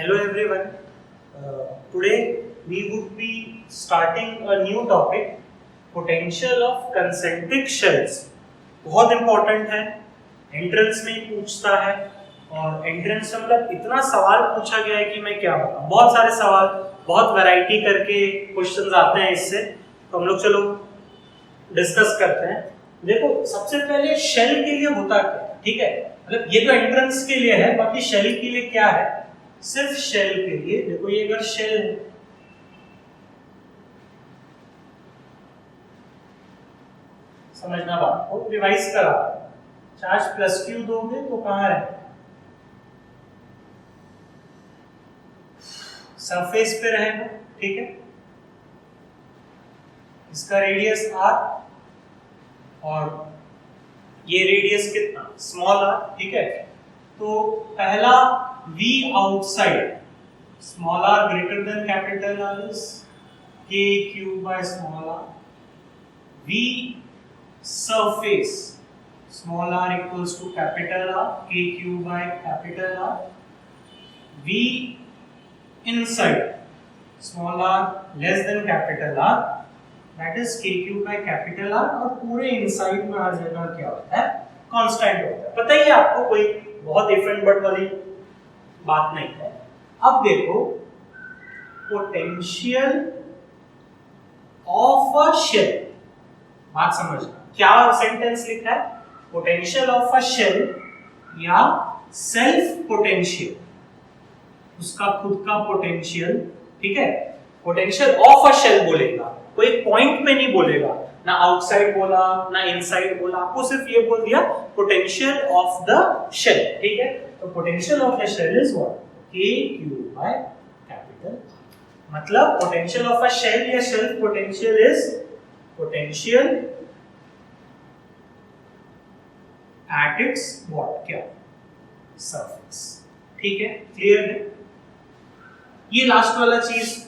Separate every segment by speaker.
Speaker 1: Hello everyone. Today we would be starting a new topic, potential of concentric shells. बहुत important है, entrance में पूछता है और एंट्रेंस में मतलब इतना सवाल पूछा गया है कि मैं क्या बताऊं। बहुत सारे सवाल, बहुत वैरायटी करके क्वेश्चंस आते हैं इससे, तो हम लोग चलो डिस्कस करते हैं। देखो सबसे पहले शेल के लिए होता क्या, ठीक है, मतलब ये तो एंट्रेंस के लिए है, बाकी शेल के लिए क्या है। सिर्फ शेल के लिए देखो, ये अगर शेल है, समझना बात को, रिवाइज करा, चार्ज प्लस क्यू दोगे तो कहां रहे, सरफेस पे रहेगा, ठीक है। इसका रेडियस r और ये रेडियस कितना, स्मॉल r, ठीक है। तो पहला v outside, small r greater than capital R is k cube by small r, v surface small r equals to capital R, k cube by capital R, v inside small r less than capital R, that is k cube by capital R, और पूरे inside में हर जगह क्या होता है, constant होता है। पता ही है आपको, कोई बहुत डिफरेंट बट वाली बात नहीं है। अब देखो, पोटेंशियल ऑफ अ शेल, बात समझना, क्या सेंटेंस लिखा है, पोटेंशियल ऑफ अ शेल या सेल्फ पोटेंशियल, उसका खुद का पोटेंशियल, ठीक है। पोटेंशियल ऑफ अ शेल बोलेगा, कोई पॉइंट पे नहीं बोलेगा, ना आउटसाइड बोला ना इनसाइड बोला, आपको सिर्फ ये बोल दिया पोटेंशियल ऑफ द शेल, ठीक है। तो potential of the shell is what, k cube by capital, मतलब पोटेंशियल ऑफ अ शेल या self potential is potential at its what, क्या, सरफेस, ठीक है, क्लियर है। ये लास्ट वाला चीज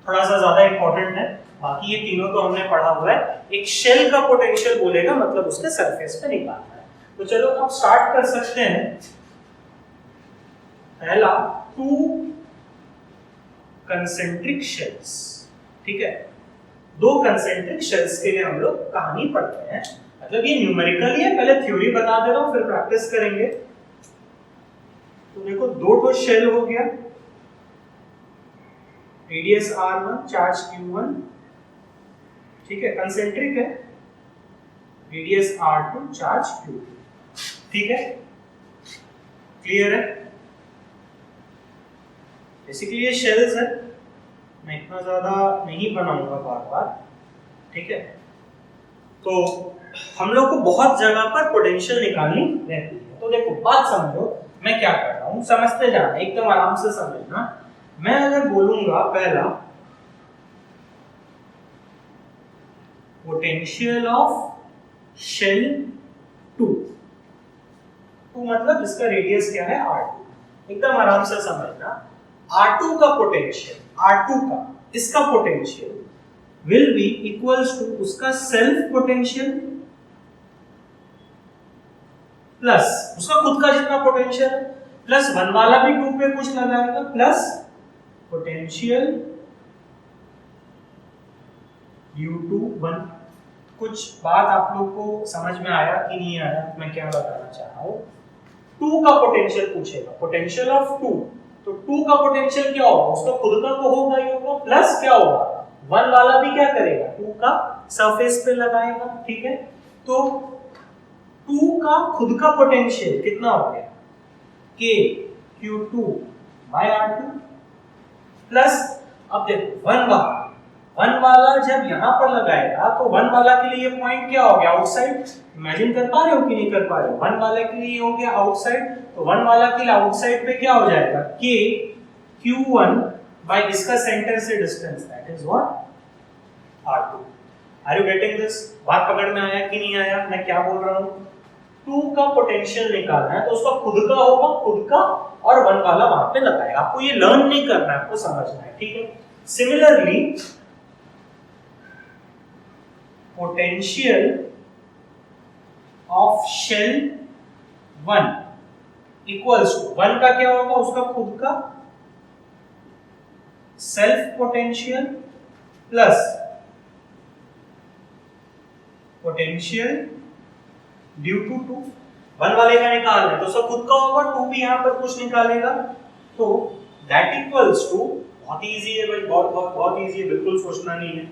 Speaker 1: थोड़ा सा ज्यादा इंपॉर्टेंट है, बाकी ये तीनों तो हमने पढ़ा हुआ है। एक शेल का पोटेंशियल बोलेगा मतलब उसके सरफेस पे निकालना है। तो चलो अब स्टार्ट कर सकते हैं। पहला, टू कंसेंट्रिक शेल्स, ठीक है। दो कंसेंट्रिक शेल्स के लिए हम लोग कहानी पढ़ते हैं, मतलब ये न्यूमेरिकली है, पहले थ्योरी बता दे रहा हूं फिर प्रैक्टिस करेंगे। तो देखो, दो शेल हो गया, रेडियस r1, चार्ज q1, ठीक है, कंसेंट्रिक है, रेडियस r2, चार्ज q2, ठीक है, क्लियर है। बेसिकली ये शेल्स है, मैं इतना ज्यादा नहीं बनाऊंगा बार बार, ठीक है। तो हम लोग को बहुत जगह पर पोटेंशियल निकालनी रहती है। तो देखो बात समझो, मैं क्या कर रहा हूं, समझते जाना, एकदम आराम से समझना। मैं अगर बोलूंगा पहला, पोटेंशियल ऑफ शेल 2, तो मतलब इसका रेडियस क्या है, r2, एकदम आराम से समझना। r2 का पोटेंशियल, r2 का, इसका potential will be equals to उसका सेल्फ पोटेंशियल प्लस उसका खुद का जितना पोटेंशियल प्लस 1 वाला भी 2 पे कुछ लगाएगा, प्लस पोटेंशियल ड्यू टू 1। कुछ बात आप लोग को समझ में आया कि नहीं आया, मैं क्या बताना चाह रहा हूं। 2 का पोटेंशियल पूछेगा, पोटेंशियल ऑफ 2, तो 2 का पोटेंशियल क्या होगा, उसका खुद का तो होगा ही होगा, प्लस क्या होगा, 1 वाला भी क्या करेगा, 2 का सरफेस पे लगाएगा, ठीक है। तो 2 का खुद का पोटेंशियल कितना हो गया, k q2 bye r2, plus अब देखो 1 वाला जब यहां पर लगाएगा तो 1 वाला के लिए ये पॉइंट क्या हो गया, आउटसाइड। इमेजिन कर पा रहे हो कि नहीं कर पा रहे हो, 1 वाले के लिए हो गया आउटसाइड, तो 1 वाला के लिए आउटसाइड पे क्या हो जाएगा, k q1 बाय इसका सेंटर से distance, that is what, r2। Are you getting this, बात पकड़ में आया कि नहीं आया, मैं क्या बोल रहा हूं। 2 का पोटेंशियल निकालना है तो उसका खुद का होगा, खुद का, और 1 वाला वहां पे लगाएगा। आपको ये लर्न नहीं करना है, आपको समझना है, ठीक है। Similarly potential of shell 1 equals to 1 का क्या होगा, उसका खुद का self potential plus potential due to 2। 1 वाले का निकालना है तो उसका खुद का होगा, 2 भी यहां पर कुछ निकालेगा, तो दैट इक्वल्स टू, बहुत इजी है भाई, बहुत इजी है, बिल्कुल सोचना नहीं है,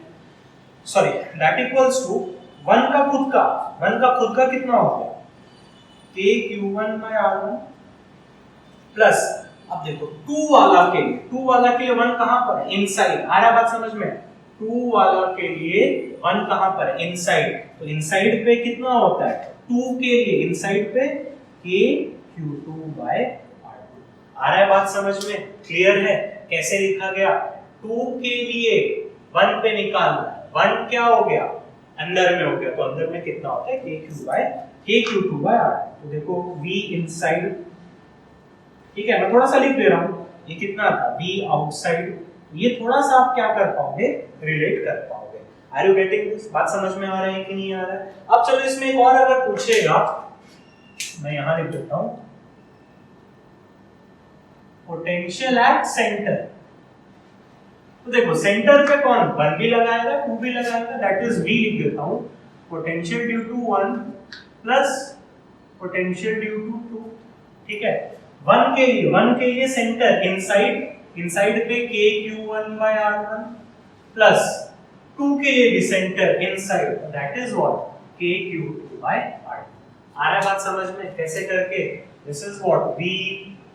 Speaker 1: सॉरी, दैट इक्वल्स टू 1 का खुद का कितना हो गया, kq1/r1 प्लस, अब देखो 2 वाला के लिए 1 कहां पर है, इनसाइड, आ रहा बात समझ में, 2 वाला के लिए 1 कहां पर है, इनसाइड, तो इनसाइड पे कितना होता है, 2 के लिए इनसाइड पे kq2/r2। आ रहा है बात समझ में, क्लियर है, कैसे लिखा गया, 2 के लिए 1 पे निकालना, 1 क्या हो गया, अंदर में हो गया, तो अंदर में कितना होता है, kq2/r। तो देखो v इनसाइड, ठीक है, मैं थोड़ा सा लिख दे रहा हूं, ये कितना था, v आउटसाइड, ये थोड़ा सा आप क्या कर पाओगे, रिलेट कर पाओगे। आर यू गेटिंग दिस, बात समझ में आ रहा है कि नहीं आ रहा है। अब चलो इसमें एक और अगर पूछेगा, मैं यहां लिख देता हूं, पोटेंशियल एट सेंटर, तो देखो सेंटर पे कौन, 1 भी लगाएगा 2 भी लगाएगा, दैट इज v लिख देता हूं, potential due to 1 plus potential due to 2, ठीक है, 1 के लिए सेंटर इनसाइड पे kq1/r1 प्लस 2 के लिए भी centre inside, that is what, kq2/r2। आ रहा है बात समझ में, कैसे करके, this is what, v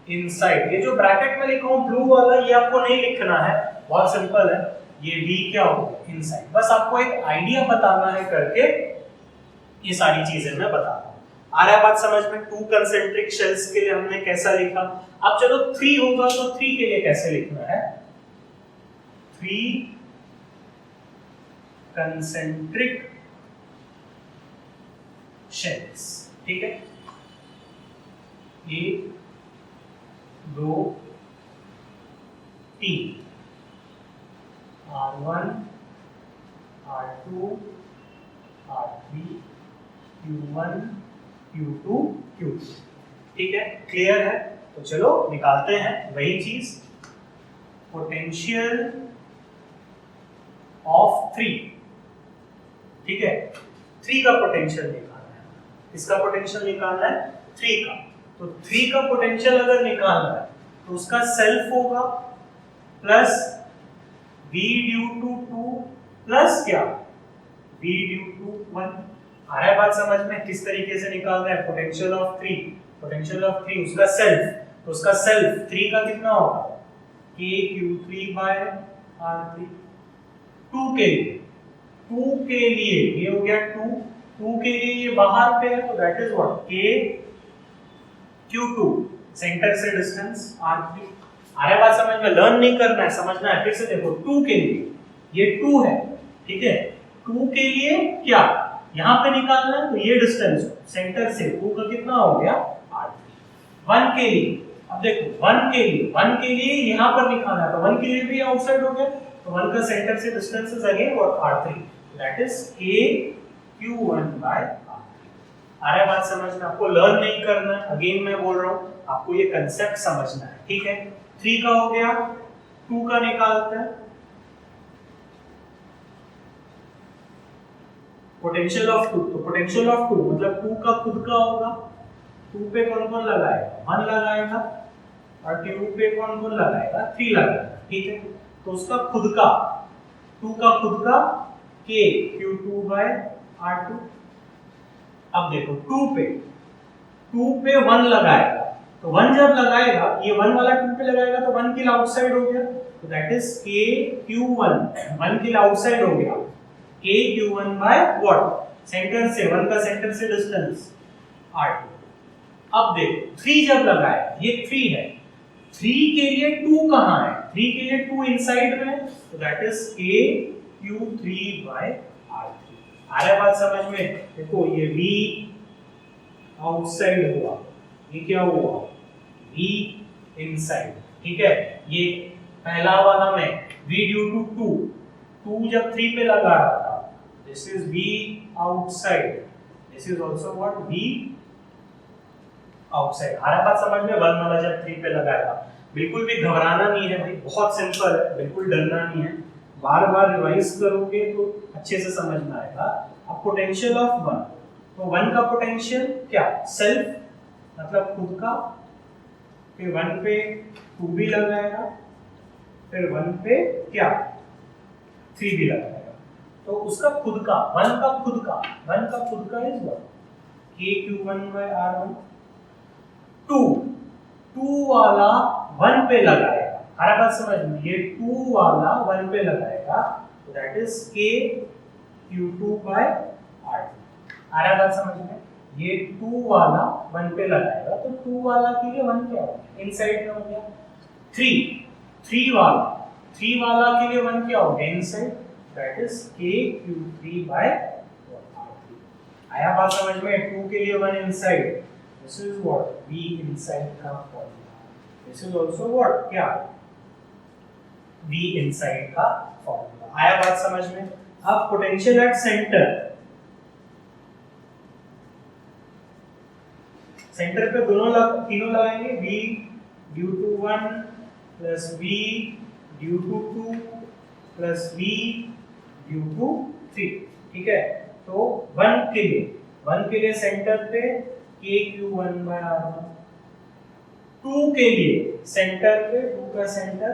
Speaker 1: inside, ये जो ब्रैकेट में लिखा हूं ब्लू वाला, ये आपको नहीं लिखना है, बहुत सिंपल है, ये v क्या होगा, इनसाइड, बस आपको एक आइडिया बताना है करके ये सारी चीजें मैं बता रहा हूं। आ रहा है बात समझ में, 2 कंसेंट्रिक शेल्स के लिए हमने कैसा लिखा, अब चलो 3 होगा तो 3 के लिए कैसे लिखना है, 3 कंसेंट्रिक शेल्स, ठीक है, 1 2 3, R1 R2 R3 Q1 Q2 Q3, ठीक है, क्लियर है। तो चलो निकालते हैं वही चीज, पोटेंशियल ऑफ 3, ठीक है, 3 का पोटेंशियल निकालना है, किसका पोटेंशियल निकालना है, 3 का, तो 3 का पोटेंशियल अगर निकालना है तो उसका सेल्फ होगा plus v due to 2 plus क्या, v ड्यू टू 1। आ रहा है बात समझ में, किस तरीके से निकालना है, पोटेंशियल ऑफ 3 उसका सेल्फ, तो उसका सेल्फ 3 का कितना होगा, kq3/r3, 2 के लिए ये हो गया 2 के लिए ये बाहर पे है, तो that is what, kq2, centre से डिस्टेंस r3। आ रहा है बात समझ में, लर्न नहीं करना है, समझना है, फिर से देखो, 2 के लिए ये 2 है, ठीक है, 2 के लिए क्या, यहां पे निकालना है, तो ये डिस्टेंस सेंटर से 2 का कितना हो गया, r3। 1 के लिए, अब देखो 1 के लिए यहां पर निकालना है, तो 1 के लिए भी आउटसाइड हो गया, तो 1 का सेंटर से distance is again what, r3, that is kq1/r3। आ रहा है बात समझ में, आपको लर्न नहीं करना है, अगेन मैं बोल रहा हूं, आपको ये कांसेप्ट समझना है, ठीक है। 3 का हो गया, 2 का निकालते हैं, पोटेंशियल ऑफ 2, तो पोटेंशियल ऑफ 2 मतलब 2 का खुद का होगा, 2 पे कौन कौन लगाएगा, 1 लगाएगा, और 2 पे कौन कौन लगाएगा, 3 लगाएगा, ठीक है, तो उसका खुद का, 2 का खुद का kq2/r2। अब देखो 2 पे 1 लगाएगा, तो 1 जब लगाएगा, ये 1 वाला 2 पे लगाएगा, तो 1 किल आउटसाइड हो गया, तो that is kq1, 1 kill outside हो गया, kq1/what, सेंटर से, 1 का सेंटर से डिस्टेंस r2। अब देखो 3 जब लगाएगा, ये 3 है, 3 के लिए 2 कहां है, 3 के लिए 2 इनसाइड में, तो दैट इज kq3/r3। आ रहा है बात समझ में, देखो ये v आउटसाइड हुआ, ये क्या हुआ, v इनसाइड, ठीक है, ये पहला वाला में v ड्यू टू 2 जब 3 पे लगा रहा था, this is v outside, this is also what, v outside. आ रहा बात समझ में? 1 वाला जब 3 पे लगाएगा, बिल्कुल भी घबराना नहीं है भाई, बहुत सिंपल है, बिल्कुल डरना नहीं है, बार बार रिवाइज करोगे तो अच्छे से समझ में आएगा। अब पोटेंशियल ऑफ 1, तो 1 का पोटेंशियल क्या? सेल्फ, मतलब खुद का, फिर 1 पे 2 भी लगाएगा, फिर 1 पे क्या? 3 भी लगाएगा, तो उसका खुद का 1 का खुद का इज व्हाट? KQ1/R1। 2 वाला 1 पे लगाएगा, हर बात समझ में, ये 2 वाला 1 पे लगाएगा, तो दैट इज KQ2/R2। हर बात समझ में, ये 2 वाला 1 पे लगाएगा, तो 2 वाला के लिए 1 क्या हो गया? इनसाइड में हो गया। 3 वाला के लिए 1 क्या हो गया? Inside, that is KQ3/R3। आया बात समझ में? 2 के लिए 1 inside, this is what? V inside का formula. This is also what? क्या? V इनसाइड का फॉर्मूला। आया बात समझ में? अब पोटेंशियल एट सेंटर, सेंटर पे तीनों लगाएंगे, V due to 1 plus V due to 2 plus V due to 3, ठीक है? तो 1 के लिए सेंटर पे KQ1/R1, 2 के लिए सेंटर पे 2 का सेंटर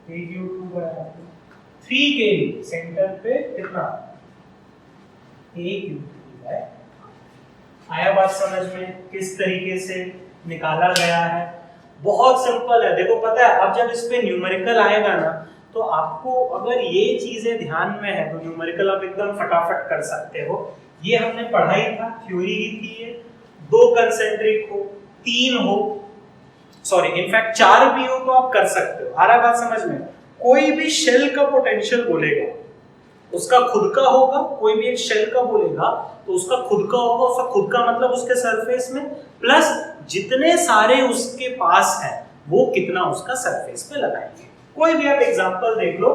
Speaker 1: KQ2/R2, 3 के लिए सेंटर पे कितना? KQ3/R। आया बात समझ में? किस तरीके से निकाला गया है? बहुत सिंपल है। देखो पता है, अब जब इस पे न्यूमेरिकल आएगा ना, तो आपको अगर ये चीजें ध्यान में है तो न्यूमेरिकल आप एकदम फटाफट कर सकते हो। ये हमने पढ़ाई था, थ्योरी ही थी ये। 2 कंसेंट्रिक हो, 3 हो, सॉरी इनफैक्ट 4 भी हो तो आप कर सकते हो। आ रहा बात समझ में? कोई भी शेल का पोटेंशियल बोलेगा, उसका खुद का होगा, कोई भी एक शेल का बोलेगा तो उसका खुद का होगा, उसका खुद का मतलब उसके सरफेस में प्लस जितने सारे उसके पास है वो कितना उसका सरफेस पे लगाएंगे। कोई भी आप एग्जांपल देख लो,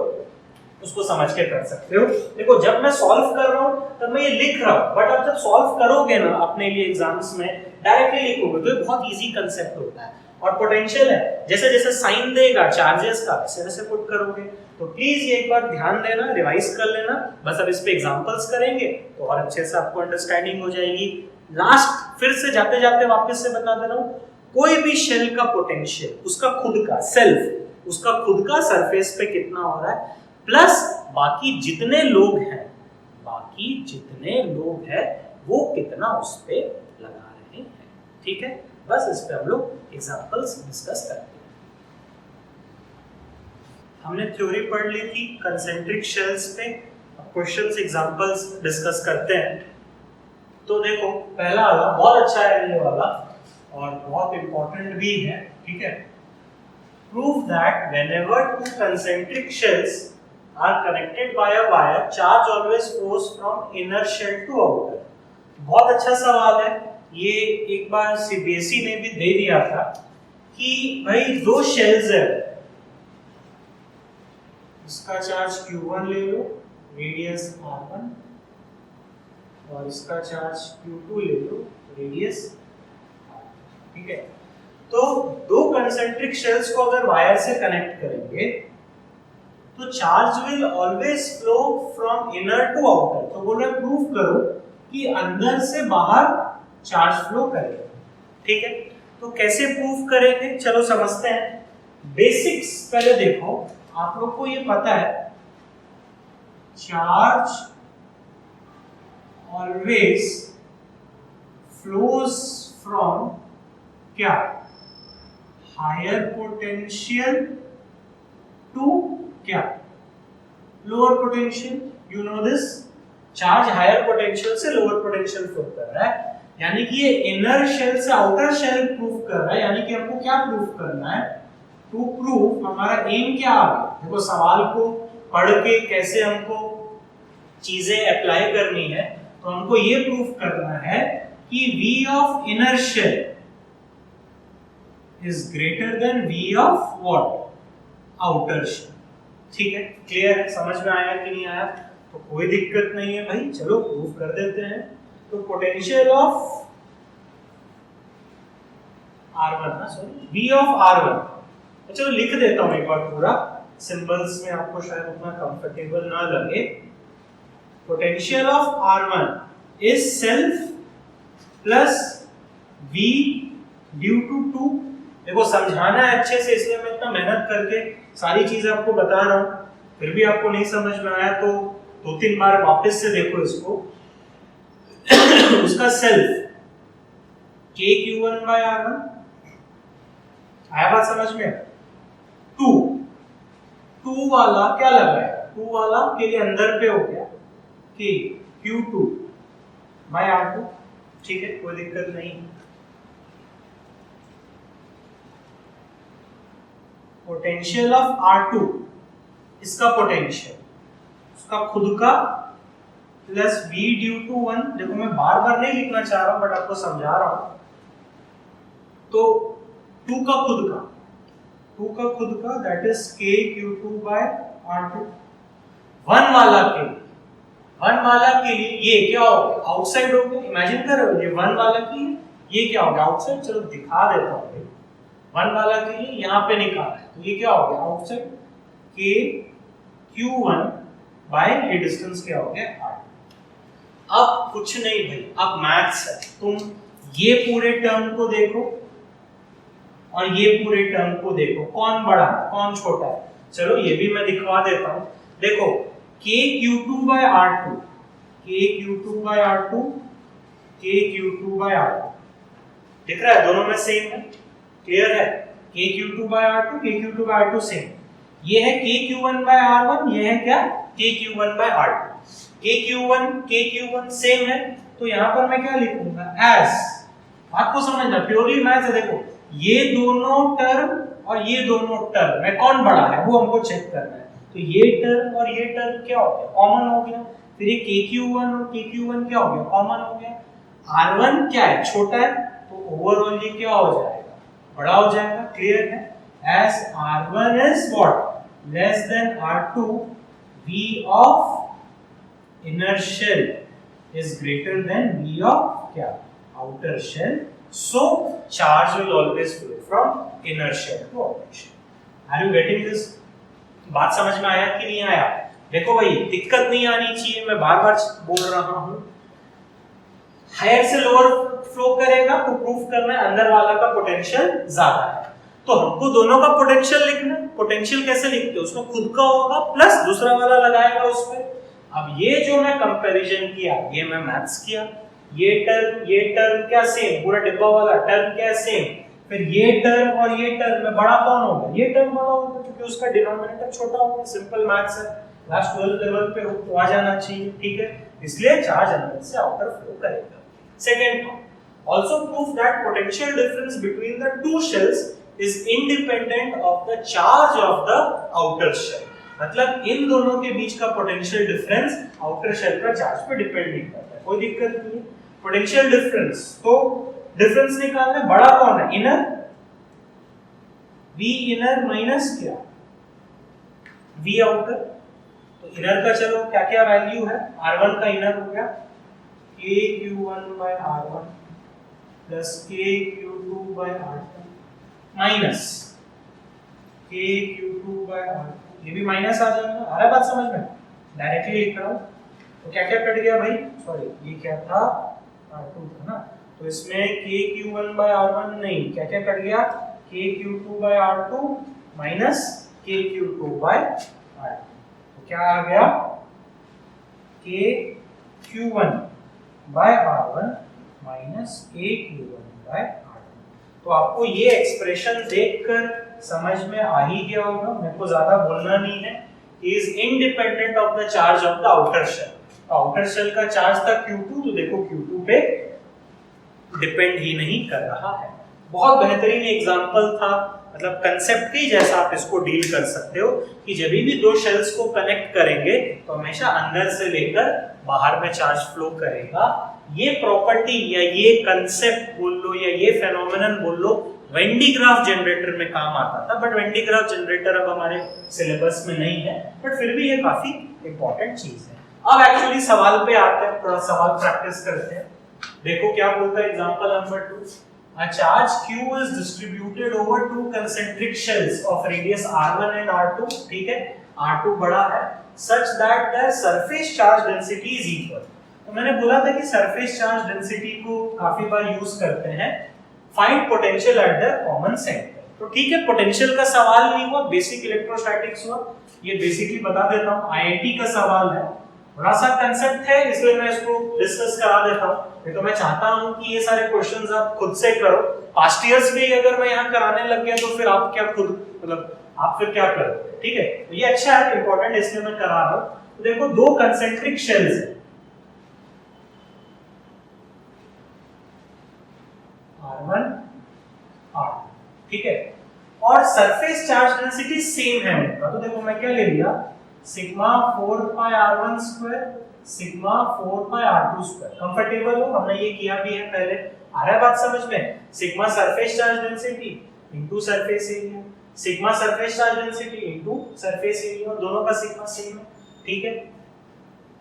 Speaker 1: उसको समझ के कर सकते हो। देखो जब मैं सॉल्व कर रहा हूं तब मैं ये लिख रहा हूं, बट आप जब सॉल्व करोगे ना अपने लिए एग्जाम्स में, डायरेक्टली लिखोगे तो ये बहुत इजी कांसेप्ट होता है। और पोटेंशियल है, जैसे जैसे साइन देगा चार्जेस का वैसे वैसे पुट करोगे। तो प्लीज ये एक बार ध्यान देना, रिवाइज कर लेना। बस अब इस पे एग्जांपल्स करेंगे तो और अच्छे से आपको अंडरस्टैंडिंग हो जाएगी। लास्ट फिर से जाते जाते वापस से बता दे रहा हूं, कोई भी शेल का पोटेंशियल उसका खुद का सेल्फ, उसका खुद का सरफेस पे कितना हो रहा है प्लस बाकी जितने लोग हैं वो कितना उस पे लगा रहे हैं। ठीक है, बस इस पे हम लोग एग्जांपल्स डिस्कस करते हैं। हमने थ्योरी पढ़ ली थी कंसेंट्रिक शेल्स पे, अब क्वेश्चंस एग्जांपल्स डिस्कस करते हैं। तो देखो पहला वाला बहुत अच्छा है ये वाला और बहुत इंपॉर्टेंट भी है। ठीक है, prove that whenever two concentric shells are connected by a wire, charge always flows from inner shell to outer। बहुत अच्छा सवाल है ये, एक बार सीबीएसई ने भी दे दिया था कि भाई दो शेल्स है, इसका चार्ज Q1 ले लो, रेडियस R1, और इसका चार्ज Q2 ले लो, रेडियस R2। ठीक है, तो दो कंसेंट्रिक शेल्स को अगर वायर से कनेक्ट करेंगे तो charge will always flow from inner to outer. तो बोल रहे प्रूव करो कि अंदर से बाहर चार्ज फ्लो करेगा। ठीक है, तो कैसे प्रूव करेंगे चलो समझते हैं। बेसिक्स पहले देखो, आप लोग को ये पता है चार्ज ऑलवेज फ्लोज फ्रॉम क्या, हायर पोटेंशियल टू क्या, lower potential. You know this, charge higher potential से लोअर पोटेंशियल फ्लो कर रहा है, यानी कि ये इनर शेल से आउटर शेल प्रूव कर रहा है। यानी कि हमको क्या प्रूव करना है, टू प्रूव, हमारा एम क्या आ गया। देखो सवाल को पढ़ के कैसे हमको चीजें अप्लाई करनी है, तो हमको ये प्रूव करना है कि V of inner shell is greater than V of what, outer shell। ठीक है, क्लियर है, समझ में आया कि नहीं आया? तो कोई दिक्कत नहीं है भाई, चलो प्रूव कर देते हैं। तो पोटेंशियल ऑफ R1 ना सॉरी V ऑफ R1। चलो लिख देता हूँ एक बार पूरा, सिंबल्स में आपको शायद उतना कंफर्टेबल ना लगे। Potential of R1 is self plus V due to 2। देखो समझाना है अच्छे से, इसलिए मैं इतना मेहनत करके सारी चीजें आपको बता रहा हूँ, फिर भी आपको नहीं समझ में आया तो 2-3 बार वापस से देखो इसको। उसका सेल्फ KQ1 by R1 आया बात समझ में? 2 वाला क्या लगाएगा? 2 वाला के लिए अंदर पे हो गया KQ2 by R2, ठीक है, कोई दिक्कत नहीं। पोटेंशियल ऑफ R2, इसका पोटेंशियल उसका खुद का प्लस V ड्यू टू 1। देखो मैं बार बार नहीं लिखना चाह रहा हूं बट आपको समझा रहा हूं। तो 2 का खुद का that is KQ2 by R2। 1 वाला के लिए ये क्या हो गया? आउटसाइड हो गया। इमेजिन करो ये 1 वाला के लिए ये क्या हो गया? आउटसाइड। चलो दिखा देता हूं। 1 वाला के लिए यहाँ पे निकाला है तो ये क्या हो गया? आउटसाइड। KQ1 by ये डिस्टेंस क्या हो गया? R2। अब कुछ नहीं भाई, अब मैथ्स है। तुम ये पूरे टर्म को देखो और ये पूरे टर्म को देखो, कौन बड़ा है कौन छोटा है। चलो ये भी मैं दिखवा देता हूं। देखो KQ2 by R2, KQ2 by R2, KQ2 by R2 दिख रहा है? दोनों में सेम है, क्लियर है? KQ2 by R2, KQ2 by R2 same. ये है KQ1 by R1, ये है क्या? KQ1 by R2। KQ1 same है तो यहां पर मैं क्या लिखूंगा? एज। आपको समझना, प्योरली मैथ्स है। देखो ये दोनों टर्म और ये दोनों टर्म में कौन बड़ा है वो हमको चेक करना है। तो ये टर्म और ये टर्म क्या हो गया? कॉमन हो गया। फिर ये KQ1 और KQ1 क्या हो गया? कॉमन हो गया। R1 क्या है? छोटा है, तो ओवरऑल ये क्या हो जाएगा? बड़ा हो जाएगा। क्लियर है? as R1 is what? Less than R2, V of inner shell is greater than V of क्या? Outer shell. So charge will always flow from inner shell to outer shell. Are you getting this? बात समझ में आया कि नहीं आया? देखो भाई दिक्कत नहीं आनी चाहिए, मैं बार बार बोल रहा हूं। हायर से लोअर फ्लो करेगा तो प्रूफ करना है अंदर वाला का पोटेंशियल ज्यादा है। तो हमको दोनों का पोटेंशियल लिखना है। पोटेंशियल कैसे लिखते हैं? उसमें खुद का होगा प्लस दूसरा वाला लगाएगा उसमें। अब ये जो मैं कंपैरिजन किया, ये मैं मैथ्स किया। ये टर्म क्या सेम? पूरा डिब्बा वाला टर्म क्या सेम? फिर ये टर्म और ये टर्म में बड़ा कौन होगा? ये टर्म बड़ा होगा क्योंकि उसका डिनोमिनेटर छोटा होगा। सिंपल मैथ्स है, लास्ट 12 लेवल पे हो तो आ जाना चाहिए, ठीक है? इसलिए चार्ज अंदर से आउटर फ्लो करेगा। Second point, also prove that potential difference between the two shells is independent of the charge of the outer shell। मतलब इन दोनों के बीच का पोटेंशियल डिफरेंस आउटर शेल का चार्ज पे डिपेंड नहीं करता है, कोई दिक्कत नहीं है। पोटेंशियल डिफरेंस, तो डिफरेंस निकालना, बड़ा कौन है? इनर। V इनर माइनस क्या? V outer. तो इनर का चलो क्या क्या वैल्यू है? R1 का इनर हो गया KQ1 by R1 plus KQ2 by R2 minus KQ2 by R2। ये भी माइनस आ जाएगा। आ रहा बात समझ में? डायरेक्टली लिख रहा हूं तो क्या क्या कट गया भाई? सॉरी ये क्या था? R2 था ना, तो इसमें KQ1 by R1 नहीं, क्या क्या कट गया? KQ2 by R2 minus KQ2 by R2। तो क्या आ गया? KQ1 by R1 minus KQ1 by R2। तो आपको ये एक्सप्रेशन देखकर समझ में आ ही गया होगा, मेरे को ज्यादा बोलना नहीं है। Is independent of the charge of the outer shell. तो आउटर शेल का चार्ज था Q2, तो देखो Q2 पे डिपेंड ही नहीं कर रहा है। बहुत बेहतरीन एग्जांपल था, मतलब कंसेप्ट ही जैसा आप इसको डील कर सकते हो कि जब भी दो शेल्स को कनेक्ट करेंगे तो हमेशा अंदर से लेकर बाहर में चार्ज फ्लो करेगा। ये प्रॉपर्टी या ये कंसेप्ट बोल लो या ये फेनोमेनन बोल लो, वेन डी ग्राफ जनरेटर में काम आता था, but when D graph generator अब हमारे सिलेबस में नहीं है, बट फिर भी ये काफी इंपॉर्टेंट चीज है। अब एक्चुअली सवाल पे आते हैं, थोड़ा सवाल प्रैक्टिस करते हैं। देखो क्या बोलता है example number 2। a charge q is distributed over two concentric shells of radius r1 and r2, ठीक है, r2 बड़ा है, such that the surface charge density is equal। तो मैंने बोला था कि surface charge density को काफी बार यूज करते हैं, find potential at the common center। तो ठीक है, पोटेंशियल का सवाल नहीं हुआ, बेसिक इलेक्ट्रोस्टैटिक्स हुआ, ये बेसिकली बता देता हूँ, आईआईटी का सवाल है, थोड़ा सा कंसेप्ट है इसलिए मैं इसको डिस्कस करा देता हूँ। नहीं तो मैं चाहता हूँ कि ये सारे क्वेश्चंस आप खुद से करो, पास्ट ईयर्स भी अगर मैं यहाँ कराने लग गया तो फिर आप क्या खुद मतलब आप फिर क्या करोगे, ठीक है। तो ये अच्छा है, इंपॉर्टेंट, इसलिए मैं करा रहा हूँ। तो देखो दो कंसेंट्रिक शेल्स है, R1 R2, ठीक है, और सरफेस चार्ज डेंसिटी सेम है उनका। तो देखो मैं क्या ले लिया, sigma 4 pi r1 square sigma 4 pi r2 square. Comfortable हो, हमने ये किया भी है पहले, आ रहा है बात समझ में। Sigma surface charge density into surface area, sigma surface charge density into surface area, दोनों का सिग्मा सेम है, ठीक है,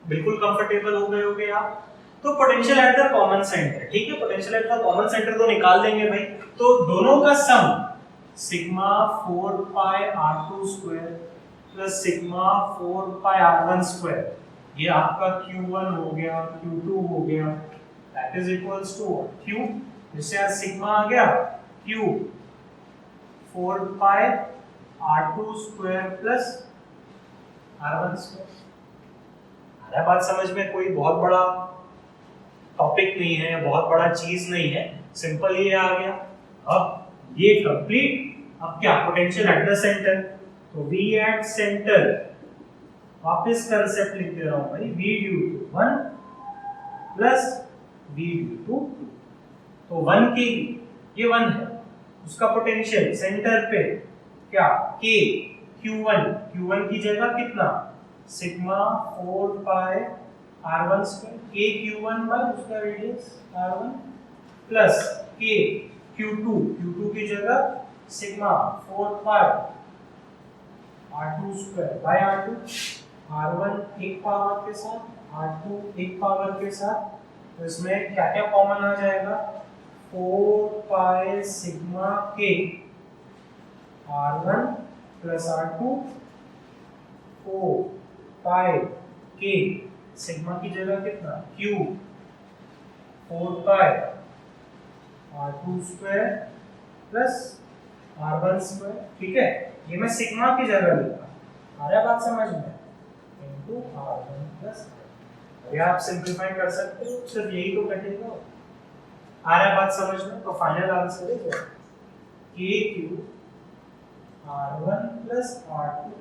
Speaker 1: बिल्कुल कंफर्टेबल हो गए आप। तो potential at the common centre, ठीक है, potential at the common centre तो निकाल देंगे भाई। तो दोनों का sum sigma 4 pi r2 square plus sigma 4 pi r1 square, ये आपका q1 हो गया, q2 हो गया, that is equals to q, जिससे सिग्मा आ गया q 4 pi r2 square plus r1 square. आ रहा बात समझ में, कोई बहुत बड़ा टॉपिक नहीं है, बहुत बड़ा चीज नहीं है, सिंपल ये आ गया। अब ये कंप्लीट, अब क्या, पोटेंशियल एट द सेंटर, तो V एट सेंटर, वापस कंसेप्ट लिख दे रहा हूं भाई, V due to 1 plus V due to, तो 1 की ये 1 है, उसका पोटेंशियल सेंटर पे क्या, K Q1 की जगह कितना, sigma 4 pi r1 square, K Q1 by उसका radius r1 plus K Q2 की जगह sigma 4 pi r2 square by r2, r1 एक पावर के साथ, r2 एक पावर के साथ, तो इसमें क्या क्या कॉमन आ जाएगा, 4 pi sigma k r1 plus r2, 4 पाई k सिग्मा की जगह कितना, q 4 pi r2 square plus r1 square, ठीक है, ये मैं सिग्मा की जगह लिखा, आ रहा है बात समझ में, इनटू r1 प्लस, अरे आप सिंपलीफाई कर सकते हो, सिर्फ यही तो कटेगा, आ रहा है बात समझ में। तो फाइनल आंसर है क्या, kq r1 plus r2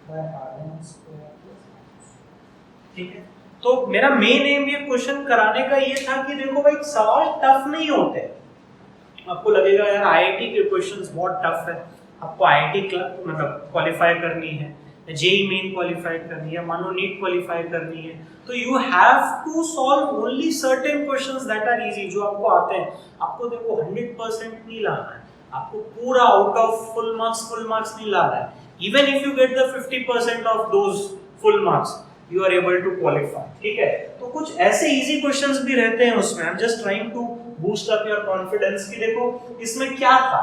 Speaker 1: bye r1 square, ठीक है। तो मेरा मेन एम ये क्वेश्चन कराने का ये था कि देखो भाई सवाल टफ नहीं होते, आपको लगेगा यार आईआईटी के क्वेश्चंस बहुत टफ है, आपको आईआईटी मतलब क्वालिफाई करनी है, जेईई मेन क्वालिफाई करनी है, मान लो नीट क्वालिफाई करनी है, तो you have to solve only certain questions that are easy, जो आपको आते हैं। आपको देखो 100% नहीं लाना है, आपको पूरा आउट ऑफ फुल मार्क्स नहीं लाना है, even if you get the 50% of those full marks you are able to qualify, ठीक है। तो कुछ ऐसे इजी क्वेश्चंस भी रहते हैं उसमें, I am just trying to boost up your confidence कि देखो इसमें क्या था,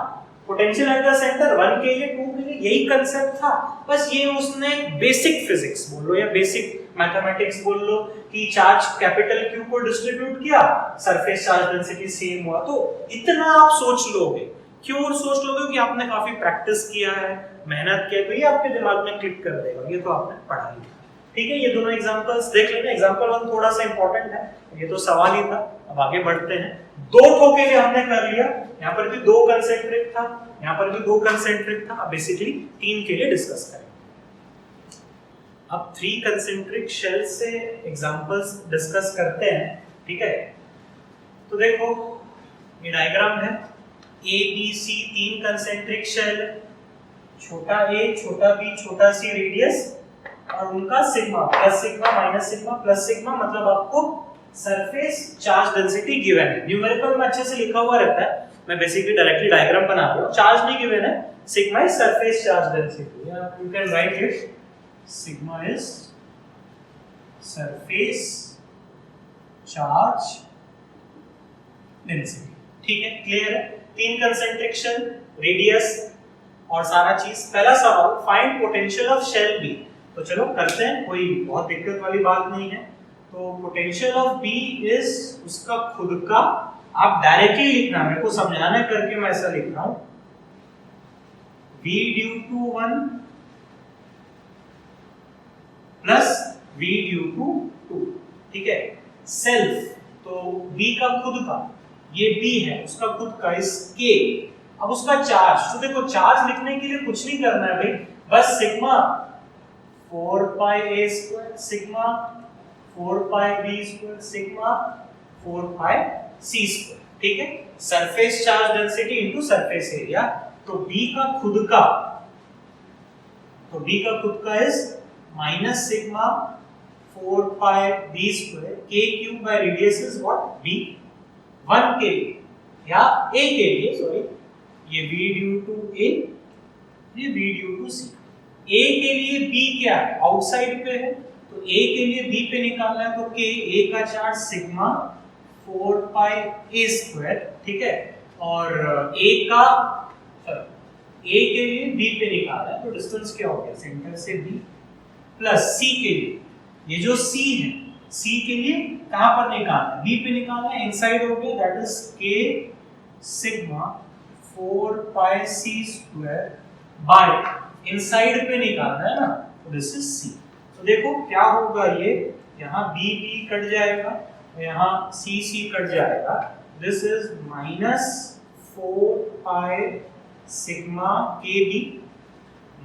Speaker 1: पोटेंशियल एट द सेंटर 1 के लिए 2 के लिए यही कांसेप्ट था, बस ये उसने बेसिक फिजिक्स बोल लो या बेसिक मैथमेटिक्स बोल लो कि चार्ज कैपिटल Q को डिस्ट्रीब्यूट किया, सरफेस चार्ज डेंसिटी सेम हुआ, तो इतना आप सोच लोगे, क्यों सोच लोगे कि आपने काफी प्रैक्टिस किया है, मेहनत किया, तो ये आपके दिमाग में क्लिक कर देगा, ये तो आपने पढ़ा ही, ठीक है। ये दोनों एग्जांपल्स देख लेना, एग्जांपल 1 थोड़ा सा इंपॉर्टेंट है, ये तो सवाल ही था, अब आगे बढ़ते हैं। 2 ठो के लिए हमने कर लिया, यहाँ पर भी 2 कंसेंट्रिक था, यहाँ पर भी 2 कंसेंट्रिक था, अब बेसिकली 3 के लिए डिस्कस करेंगे। अब 3 कंसेंट्रिक शेल से एग्जांपल्स डिस्कस करते हैं, ठीक है। तो देखो ये डायग्राम है, A B C 3 concentric shell, छोटा a छोटा b छोटा c रेडियस, और उनका sigma plus sigma minus sigma plus sigma, मतलब आपको सरफेस चार्ज डेंसिटी गिवन है, न्यूमेरिकल में अच्छे से लिखा हुआ रहता है, मैं बेसिकली डायरेक्टली डायग्राम बना रहा हूं, चार्ज नहीं गिवन है, sigma is surface charge density, या you can write it sigma is surface charge density, ठीक है, क्लियर है? 3 कंसंट्रेशन, रेडियस और सारा चीज। पहला सवाल, find potential of shall be. तो चलो करते हैं, कोई बहुत दिक्कत वाली बात नहीं है। तो पोटेंशियल ऑफ बी इज उसका खुद का, आप डायरेक्टली लिखना, मेरे को समझाना करके मैं ऐसा लिख रहा हूं, V due to 1 plus V due to 2, ठीक है। सेल्फ, तो V का खुद का, ये B है, उसका खुद का इस K। अब उसका चार्ज, तो देखो चार्ज लिखने के लिए कुछ नहीं करना है भाई, बस sigma 4 pi a square sigma 4 pi b square sigma 4 pi c square, ठीक है। Surface charge density into surface area. तो b का खुद का, तो b का खुद का is minus sigma 4 pi b square k cube by radius is what, b 1 के लिए या a के लिए, सॉरी, ये v ड्यू टू a, ये v due to c। a के लिए b क्या है, आउटसाइड पे है, तो a के लिए b पे निकालना है, तो k, a का charge sigma 4 pi a square, ठीक है। और a का, a के लिए b पे निकालना है, तो डिस्टेंस क्या हो गया सेंटर से b, प्लस c के लिए, ये जो c है, c के लिए कहां पर निकालना है, b पे निकालना है, इनसाइड हो गया, that is k sigma 4 pi c square bye, inside पे निकालना है ना, तो दिस इज c। तो देखो क्या होगा, ये यहाँ b b कट जाएगा, यहाँ c c कट जाएगा, this is minus 4 pi sigma k b,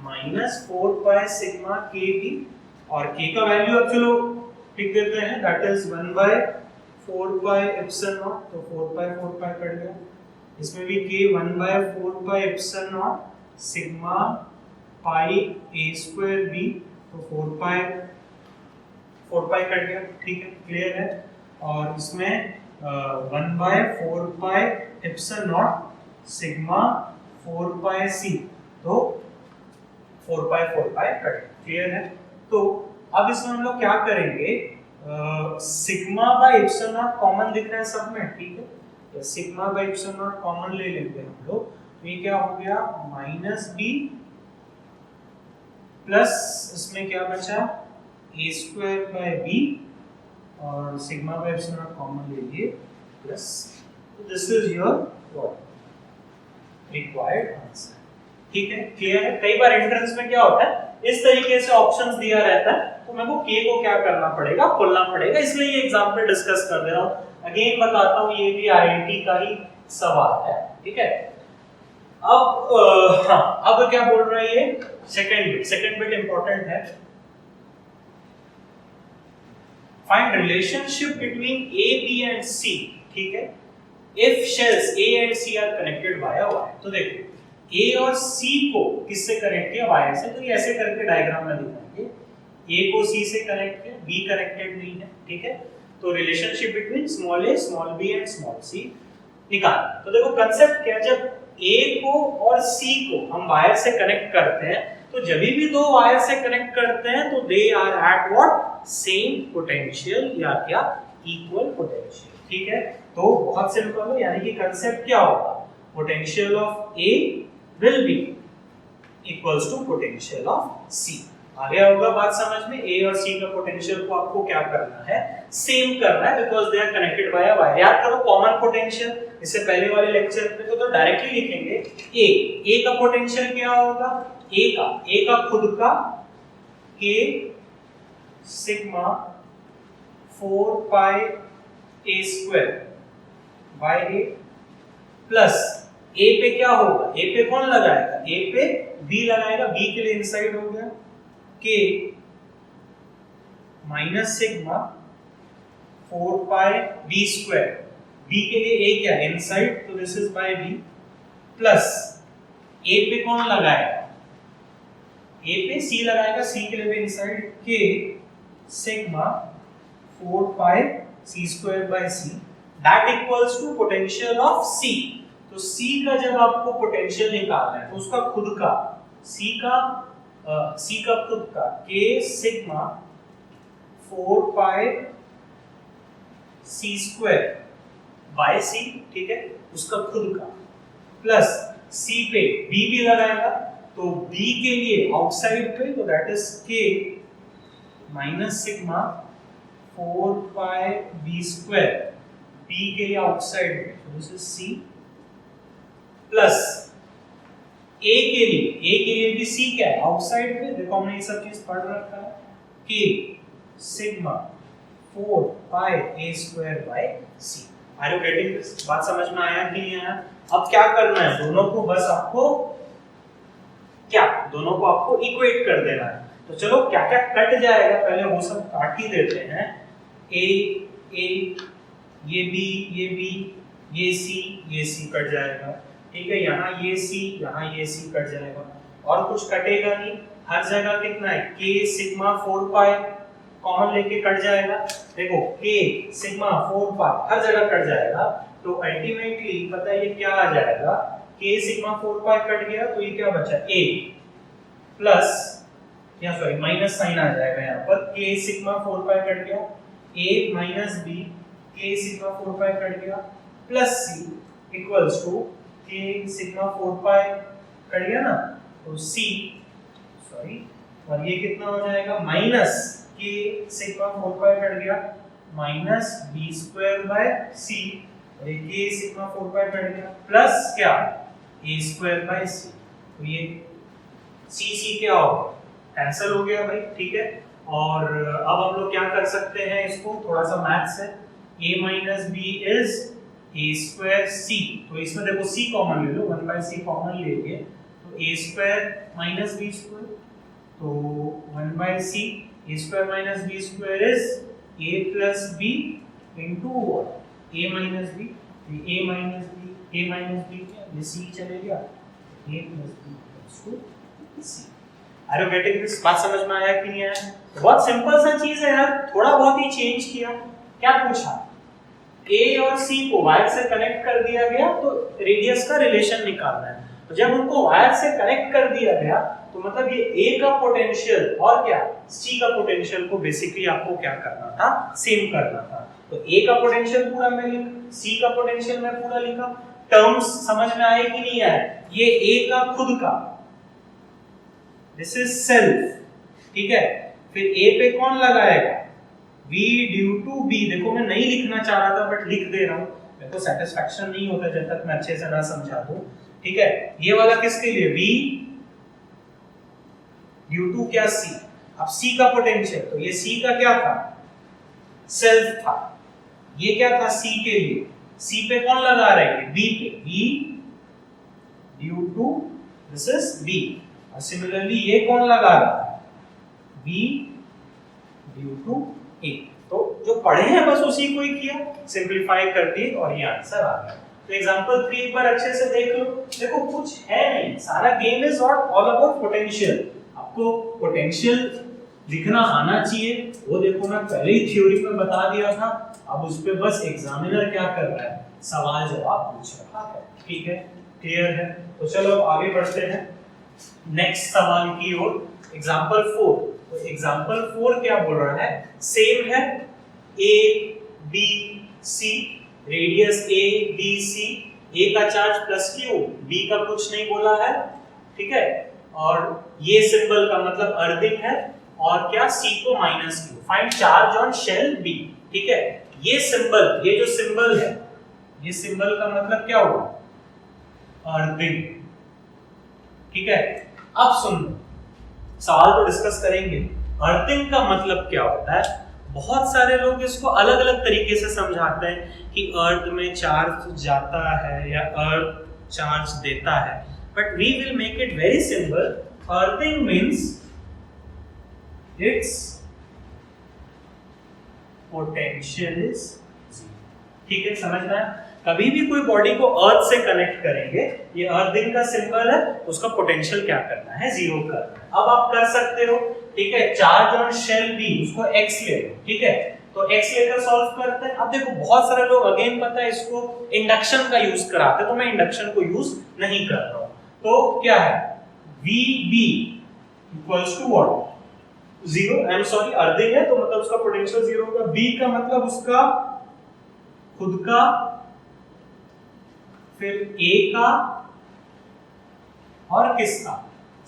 Speaker 1: minus 4 pi sigma k b, और k का वैल्यू अब चलो लिख देते हैं, that is 1 by 4 pi epsilon naught, तो 4 पाई कट गया, इसमें भी k 1 by 4 pi epsilon naught sigma pi a square b, तो 4 पाई कट गया, ठीक है, क्लियर है। और इसमें 1 by 4 pi epsilon naught sigma 4 pi c, तो 4 पाई कट गया, क्लियर है। तो अब इसमें हम लोग क्या करेंगे, sigma by epsilon not common दिख रहा है सब में, ठीक है, sigma by epsilon not common ले लेते हैं हम लोग, तो ये क्या हो गया, माइनस b प्लस इसमें क्या बचा, a स्क्वायर बाय b, और sigma by epsilon not common ले लिए, plus, this is your what required answer, ठीक है, क्लियर है। कई बार एंट्रेंस में क्या होता है, इस तरीके से ऑप्शंस दिया रहता है, तो मेरे को k को क्या करना पड़ेगा, खोलना पड़ेगा, इसलिए ये एग्जांपल डिस्कस कर दे रहा हूं। अगेन बताता हूं, ये भी आईआईटी का ही सवाल है, ठीक है। अब अब क्या बोल रहा है ये, सेकंड बिट इंपॉर्टेंट है। Find relationship between A B and C, ठीक है, if shells A and C are connected via wire. तो देखो ए और सी को किससे कनेक्ट किया, वायर से, तो ये ऐसे करके डायग्राम में दिखाएंगे, ए को सी से कनेक्ट किया, बी कनेक्टेड नहीं है, ठीक है। तो relationship between small A small B and small C निकाल। तो देखो कंसेप्ट क्या, जब ए को और सी को हम वायर से कनेक्ट करते हैं, तो जब भी दो वायर से कनेक्ट करते हैं तो they are at what, same potential, या क्या, इक्वल पोटेंशियल, ठीक है। तो बहुत सिंपल है, यानी कि कंसेप्ट क्या होगा, potential of A will be equals to potential of C. आ गया होगा बात समझ में, ए और सी का पोटेंशियल को आपको क्या करना है, सेम करना है, because they are connected by a wire. याद करो कॉमन पोटेंशियल, इससे पहले वाले लेक्चर पे तो डायरेक्टली लिखेंगे ए का पोटेंशियल क्या होगा, ए का खुद का k sigma 4 pi a square bye a, plus a पे क्या होगा, a पे कौन लगाएगा, a पे b लगाएगा, b के लिए इनसाइड हो गया k माइनस सिग्मा 4 पाई b स्क्वायर, b के लिए a क्या, इनसाइड, तो this is by b, plus a पे कौन लगाएगा, a पे c लगाएगा, c के लिए भी inside k sigma 4 pi c square by c, that equals to potential of c। तो c का जब आपको पोटेंशियल निकालना है, तो उसका खुद का c का खुद का k sigma 4 pi c square by c, ठीक है, उसका खुद का, प्लस C पे B भी लगाएगा, तो B के लिए आउटसाइड पे, तो that is K minus sigma 4 pi B square, B के लिए आउटसाइड में, तो this is C, plus A के लिए भी C क्या है, आउटसाइड में, देखो हमने ये सब चीज पढ़ रखा है, K sigma 4 pi A square by C। Are you getting this? बात समझ में आया कि नहीं आया? अब क्या करना है, दोनों को बस आपको इक्वेट कर देना है। तो चलो क्या क्या कट जाएगा, पहले वो सब काट ही देते हैं। A ये B ये C कट जाएगा, ठीक है, यहाँ ये C कट जाएगा, और कुछ कटेगा नहीं, हर जगह कितना है, K सिग्मा 4 पाई कॉमन लेके कट जाएगा, देखो K सिग्मा 4 पाई हर जगह कट जाएगा, तो अल्टीमेटली पता है ये क्या आ जाएगा, K सिग्मा 4 पाई कट गया, तो ये क्या बचा, A प्लस, या सॉरी माइनस साइन आ जाएगा यहाँ पर, K सिग्मा 4 पाई कट गया, A minus B, K sigma 4 pi cut गया, plus C equals to K sigma 4 pi cut गया ना, तो C सॉरी, और ये कितना हो जाएगा, माइनस K सिग्मा 4 पाई कट गया, minus B square by C, और ये K सिग्मा 4 पाई कट गया, प्लस क्या, A स्क्वायर बाय C, तो ये C क्या होगा, कैंसिल हो गया भाई, ठीक है। और अब हम लोग क्या कर सकते हैं, इसको थोड़ा सा मैथ से, A minus B is A square C, तो इसमें देखो C कॉमन ले लो, 1 बाय C कॉमन लेके, तो A square minus B square, तो 1 by C, A square minus B square is A plus B into A minus B, A minus B ये C चले गया, A plus B equals to C। Are you getting this? बात समझ में आया कि नहीं आया? बहुत सिंपल सा चीज है यार, थोड़ा बहुत ही चेंज किया। क्या पूछा, A और C को वायर से कनेक्ट कर दिया गया, तो रेडियस का रिलेशन निकालना है। तो जब उनको वायर से कनेक्ट कर दिया गया, तो मतलब ये A का पोटेंशियल और क्या C का पोटेंशियल को बेसिकली आपको क्या करना था, सेम करना था। तो A का पोटेंशियल पूरा मैं लिखा, C का पोटेंशियल मैं पूरा लिखा। टर्म्स समझ में आए कि नहीं आए? ये A का खुद का, दिस इज सेल्फ, ठीक है। फिर A पे कौन लगाएगा, V ड्यू टू B। देखो मैं नहीं लिखना चाह रहा था बट लिख दे रहा हूं, मेरे को सेटिस्फैक्शन नहीं होता जब तक मैं अच्छे से ना समझा दूं, ठीक है। ये वाला किसके लिए, V ड्यू टू क्या, C। अब C का पोटेंशियल, तो ये C का क्या था, सेल्फ था। ये क्या था, C के लिए, C पे कौन लगा रहे हैं, B पे, V due to this is B। और सिमिलरली ये कौन लगा रहा है, V ड्यू टू A। तो जो पढ़े हैं बस उसी को ही किया, सिंपलीफाई कर दिए और ये आंसर आ गया। तो एग्जांपल 3 एक बार अच्छे से देख लो। देखो कुछ है नहीं, सारा game is all about potential. आपको पोटेंशियल लिखना आना चाहिए, वो देखो मैं पहले ही थ्योरी में बता दिया था। अब उस पे बस एग्जामिनर क्या कर रहा है, सवाल जवाब पूछ रहा है, ठीक है, क्लियर है। तो चलो आगे बढ़ते हैं नेक्स्ट सवाल की ओर। एग्जांपल 4, तो एग्जांपल 4 क्या बोल रहा है, सेम है, A B C, radius A B C, A का चार्ज प्लस Q, B का कुछ नहीं बोला है, ठीक है। और ये सिंबल का मतलब अर्थिंग है, और क्या, C को minus Q। Find charge on shell B, ठीक है। ये सिंबल, ये जो सिंबल है, ये सिंबल का मतलब क्या हुआ, अर्थिंग, ठीक है। अब सुन, सवाल तो डिस्कस करेंगे। अर्थिंग का मतलब क्या होता है, बहुत सारे लोग इसको अलग अलग तरीके से समझाते हैं कि अर्थ में चार्ज जाता है या अर्थ चार्ज देता है, but we will make it very simple. Earthing means its potential is zero, ठीक है, समझ में आया। कभी भी कोई बॉडी को अर्थ से कनेक्ट करेंगे, ये अर्थिंग का सिंबल है, उसका पोटेंशियल क्या करना है, जीरो करना है। अब आप कर सकते हो, ठीक है। चार्ज ऑन शेल बी, उसको x ले लो, ठीक है। तो x लेकर सॉल्व करते हैं। अब देखो बहुत सारे लोग अगेन पता है इसको इंडक्शन का यूज कराते हैं, तो मैं इंडक्शन को यूज नहीं कर रहा हूं। तो क्या है, VB equals to what, zero. I am sorry, earthing है तो मतलब उसका पोटेंशियल जीरो होगा। B का मतलब उसका खुद का फिर A का और किसका,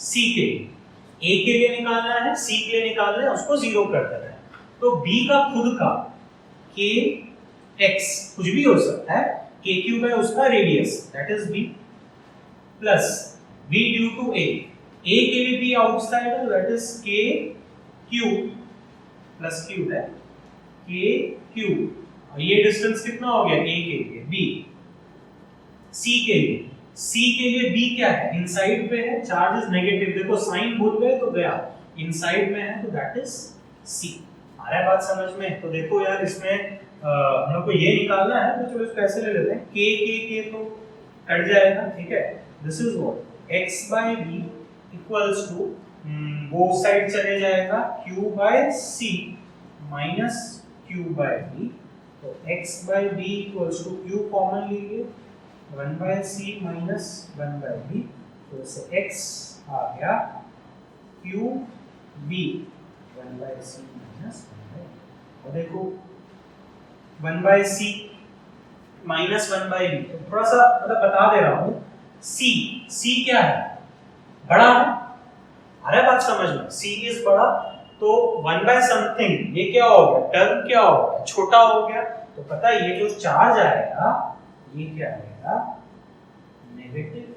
Speaker 1: C के लिए, A के लिए निकालना है, C के लिए निकालना है, उसको 0 कर देना है। तो B का खुद का K x कुछ भी हो सकता है, K क्यूब है उसका radius, that is B, plus B due to A, A के लिए B आउटसाइड है, that is K cube plus cube है K क्यूब, और ये डिस्टेंस कितना हो गया A के लिए B, C के लिए, C के लिए B क्या है, इनसाइड पे है, चार्ज इज नेगेटिव, देखो साइन भूल गए तो गया, इनसाइड में है तो दैट इज C। आ रहा है बात समझ में? तो देखो यार इसमें हम लोग को ये निकालना है, तो चलो इसको ऐसे ले लेते हैं, K तो कट जाएगा, ठीक है, this is what x by b equals to both side चले जाएगा q by c minus q by b, तो x by b equals to q common लीजिए, 1 by c minus 1 by b, तो इससे x आ गया q b 1 by c minus 1 by, और देखो 1 by c minus 1 by b, तो थोड़ा सा मतलब बता दे रहा हूं, c क्या है, बड़ा है, आ रहा है बात समझ में, c इज बड़ा, तो 1 by समथिंग ये क्या हो गया, टर्म क्या हो गया, छोटा हो गया, तो पता है ये जो चार्ज आएगा ये क्या आएगा, नेगेटिव।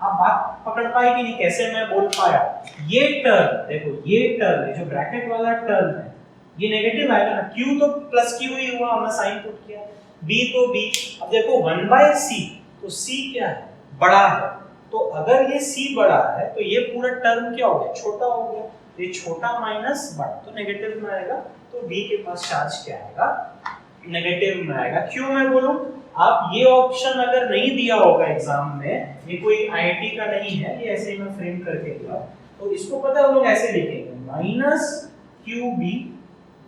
Speaker 1: आप बात पकड़ पाए कि नहीं, कैसे मैं बोल पाया, ये टर्म देखो, ये टर्म है जो ब्रैकेट वाला टर्म है ये नेगेटिव आएगा ना, q तो प्लस q ही हुआ, हमने साइन पुट किया, b तो b, अब देखो 1 by c, तो c क्या है, बड़ा है, तो अगर ये c बड़ा है तो ये पूरा टर्म क्या हो गया, छोटा हो गया, ये छोटा माइनस बड़ा तो नेगेटिव में आएगा, तो b के पास चार्ज क्या आएगा, नेगेटिव में आएगा। क्यों मैं बोलूं, आप ये ऑप्शन अगर नहीं दिया होगा एग्जाम में, ये कोई आईआईटी का नहीं है, ये ऐसे ही मैं फ्रेम करके दिया, तो इसको पता है हम लोग ऐसे लिखेंगे, minus Q B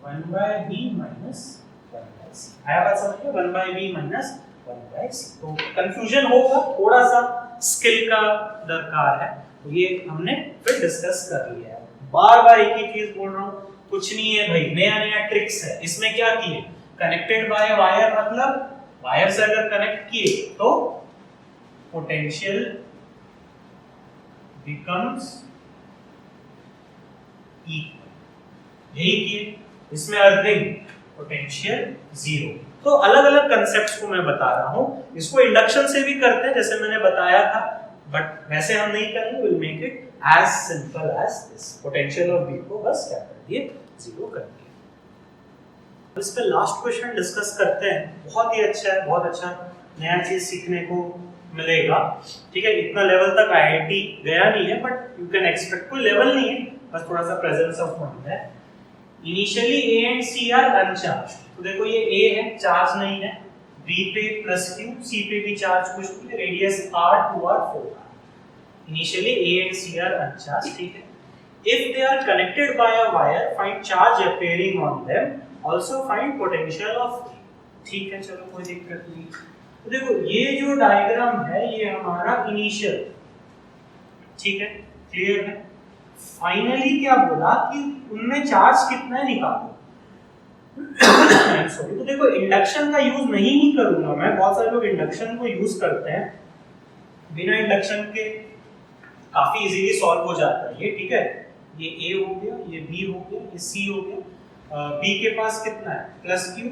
Speaker 1: 1 by b minus 1 by c, आया बात समझ में, 1 by b minus 1 by c, तो कंफ्यूजन होगा, थोड़ा सा स्किल का दरकार है, तो ये हमने फिर डिस्कस कर लिया है। बार बार एक ही चीज बोल रहा हूँ, कुछ नहीं है भाई, नया नया ट्रिक्स है, इसमें क्या किए, कनेक्टेड बाय वायर, मतलब वायर से अगर कनेक्ट किए तो पोटेंशियल बिकम्स इक्वल, यही किए, इसमें अर्थिंग पोटेंशियल जीरो, तो अलग अलग कंसेप्ट्स को मैं बता रहा हूं, इसको इंडक्शन से भी करते हैं जैसे मैंने बताया था, बट वैसे हम नहीं करेंगे, will make it as simple as this, potential of B को बस क्या कर दिए, जीरो कर दिए। इस पे लास्ट क्वेश्चन डिस्कस करते हैं, बहुत ही अच्छा है, बहुत अच्छा नया चीज सीखने को मिलेगा, ठीक है, इतना लेवल तक आईआईटी गया नहीं है, बट यू कैन एक्सपेक्ट, कोई लेवल नहीं है, बस थोड़ा सा प्रेजेंस ऑफ माइंड है। Initially A and C are uncharged, तो देखो ये ए है, चार्ज नहीं है, बी पे प्लस क्यू, सी पे भी चार्ज कुछ नहीं, radius r 2r 4r, initially A and C are uncharged, ठीक है। If they are connected by a wire, find charge appearing on them, also find potential of, ठीक है, चलो कोई दिक्कत नहीं। तो देखो ये जो डायग्राम है ये हमारा इनिशियल, ठीक है, क्लियर है। फाइनली क्या बोला कि उनमें चार्ज कितना है निकालो, सॉरी, तो देखो इंडक्शन का यूज नहीं ही करूंगा मैं, बहुत सारे लोग इंडक्शन को यूज करते हैं, बिना इंडक्शन के काफी इजीली सॉल्व हो जाता है ये, ठीक है, ये ए हो गया, ये बी हो गया, ये सी हो गया, बी के पास कितना है प्लस क्यू,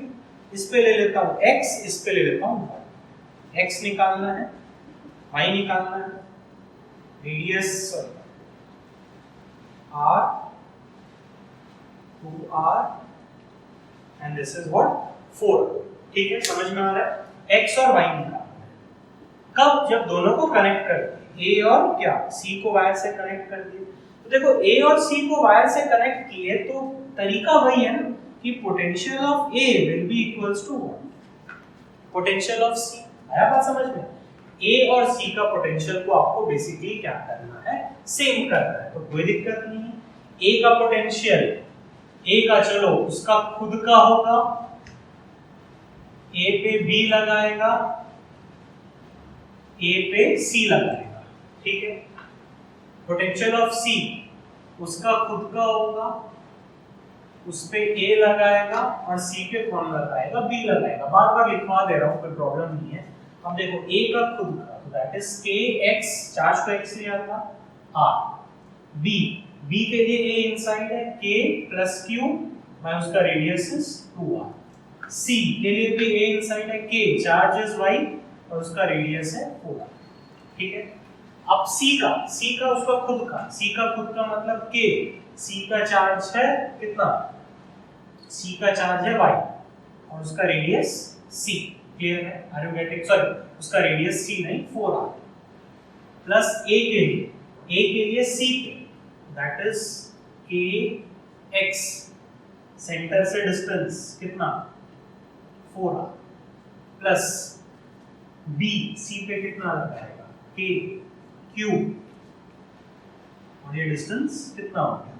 Speaker 1: इस पे ले लेता हूँ x, इस पे ले लेता हूँ y, x निकालना है, y निकालना है, radius r 2r and this is what 4, ठीक है, समझ में आ रहा है, x और y निकालना है, कब, जब दोनों को कनेक्ट कर दिए, a और क्या c को वायर से कनेक्ट कर दिए, तो देखो a और c को वायर से कनेक्ट किए तो तरीका वही है ना कि potential of A will be equals to what, potential of C, आया बात समझ में, A और C का पोटेंशियल को आपको बेसिकली क्या करना है, सेम करना है, तो कोई दिक्कत नहीं है। A का पोटेंशियल, A का चलो उसका खुद का होगा, A पे B लगाएगा, A पे C लगाएगा, ठीक है, पोटेंशियल ऑफ C उसका खुद का होगा, उस पे A लगाएगा और C पे कौन लगाएगा, B लगाएगा, बार बार लिखवा दे रहा हूँ, कोई प्रॉब्लम नहीं है, अब देखो A का खुद का, तो दैट इज kx, चार्ज को x लिया था r। B के लिए A इनसाइड है k प्लस q, मैं उसका रेडियस इज 2r। C के लिए भी A इनसाइड है k, चार्ज इज y और उसका रेडियस है 4r। ठीक है, अब C का उसका खुद का मतलब k, C का चार्ज है कितना, C का चार्ज है y और उसका रेडियस c। क्लियर है, आर यू गेटिंग, सॉरी उसका रेडियस c नहीं 4r। प्लस A के लिए C पे, दैट इज kx, सेंटर से डिस्टेंस कितना 4r, प्लस B C पे कितना लगाएगा k q, और ये डिस्टेंस कितना हो गया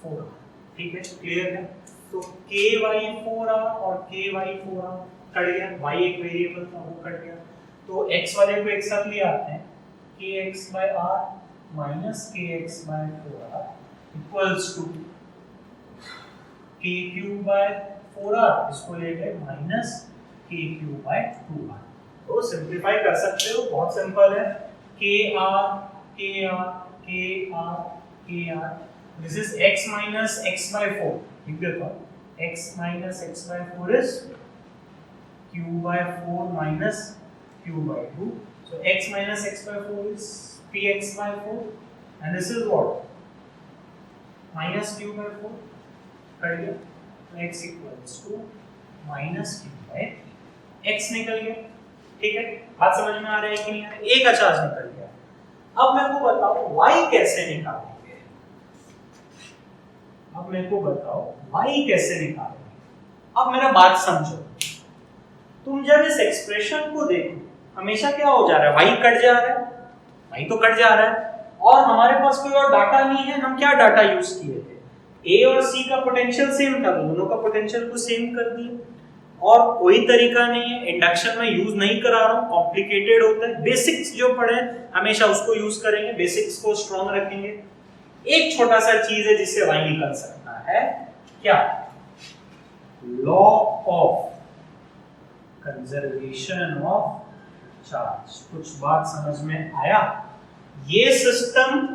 Speaker 1: 4r। ठीक है, क्लियर है। तो ky 4r और ky 4r कट गया, y एक वेरिएबल था वो कट गया, तो x वाले को एक साथ ले आते हैं, kx/r minus kx/4r equals to kq/4r, इसको ले गए माइनस kq/2r। तो सिंपलीफाई कर सकते हो, बहुत सिंपल है, kr, this is x minus x/4, लिख देता हूँ, x minus x/4 is q/4 minus q/2, so x minus x/4 is px/4 and this is what minus q/4, कर दिया, तो x equals to minus q/3, x निकल गया। ठीक है, बात समझ में आ रहा है कि नहीं आ रहा है, a का चार्ज निकल गया। अब मेरे को बताओ y कैसे निकालेंगे, अब मेरा बात समझो, तुम जब इस एक्सप्रेशन को देखो, हमेशा क्या हो जा रहा है, y कट जा रहा है, y तो कट जा रहा है, और हमारे पास कोई और डाटा नहीं है, हम क्या डाटा यूज किए थे, A और C का पोटेंशियल सेम था, दोनों का पोटेंशियल को सेम कर दिए, और कोई तरीका नहीं है, इंडक्शन में यूज नहीं करा रहा हूं, कॉम्प्लिकेटेड होता है, बेसिक्स जो पढ़े हमेशा उसको यूज करेंगे, बेसिक्स को स्ट्रॉन्ग रखेंगे। एक छोटा सा चीज है जिससे y निकल सकता है, क्या, law of conservation of charge. कुछ बात समझ में आया, ये सिस्टम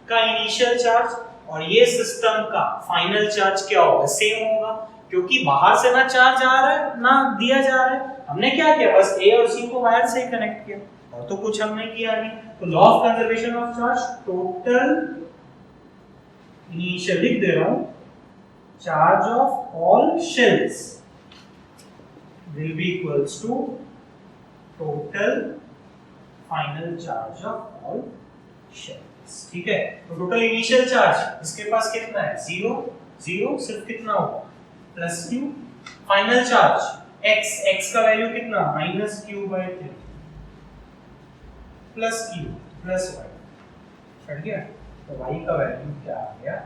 Speaker 1: का इनिशियल चार्ज और ये सिस्टम का फाइनल चार्ज क्या होगा, सेम होगा, क्योंकि बाहर से ना चार्ज आ रहा है ना दिया जा रहा है, हमने क्या किया, बस A और C को वायर से ही कनेक्ट किया, और तो कुछ हमने किया नहीं। तो law of conservation of charge, total initial लिख दे रहा हूं, charge of all shells will be equals to total final charge of all shells। ठीक है, तो टोटल इनिशियल चार्ज इसके पास कितना है, 0 सिर्फ कितना होगा plus q, final charge x का वैल्यू कितना minus q/3 plus q plus y, बढ़ गया, तो y का वैल्यू क्या आ गया।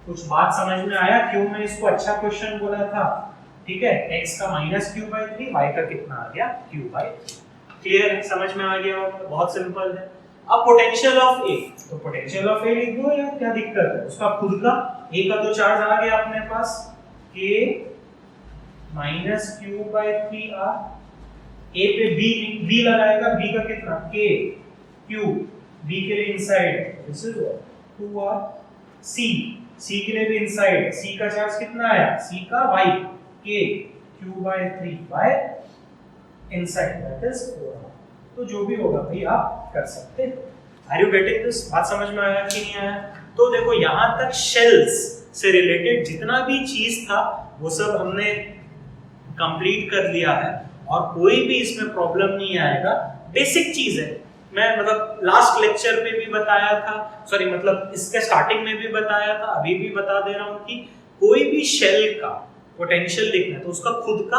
Speaker 1: कुछ बात समझ में आया क्यों मैं इसको अच्छा क्वेश्चन बोला था। ठीक है, x का माइनस q/3, y का कितना आ गया q/3। क्लियर है, समझ में आ गया होगा, बहुत सिंपल है। अब पोटेंशियल ऑफ A, तो पोटेंशियल ऑफ A लिख दो यार, क्या दिक्कत है, उसका खुद का A का तो चार्ज आ गया अपने पास, k माइनस q/3r, A पे B लगाएगा, B का कितना k q, B के लिए इनसाइड है, दिस इज 2r, C के लिए भी इनसाइड है, C का चार्ज कितना आया, C का y k q/3 by inside, that is 4r। तो जो भी होगा भाई आप कर सकते हैं। आर यू गेटिंग दिस, बात समझ में आया कि नहीं आया। तो देखो यहाँ तक शेल्स से रिलेटेड जितना भी चीज था वो सब हमने कंप्लीट कर लिया है, और कोई भी इसमें प्रॉब्लम नहीं आएगा, बेसिक चीज है। मैं मतलब लास्ट लेक्चर पे भी बताया था, सॉरी मतलब इसके स्टार्टिंग में भी बताया था, अभी भी बता दे रहा हूँ कि कोई भी शेल का पोटेंशियल देखना है तो उसका खुद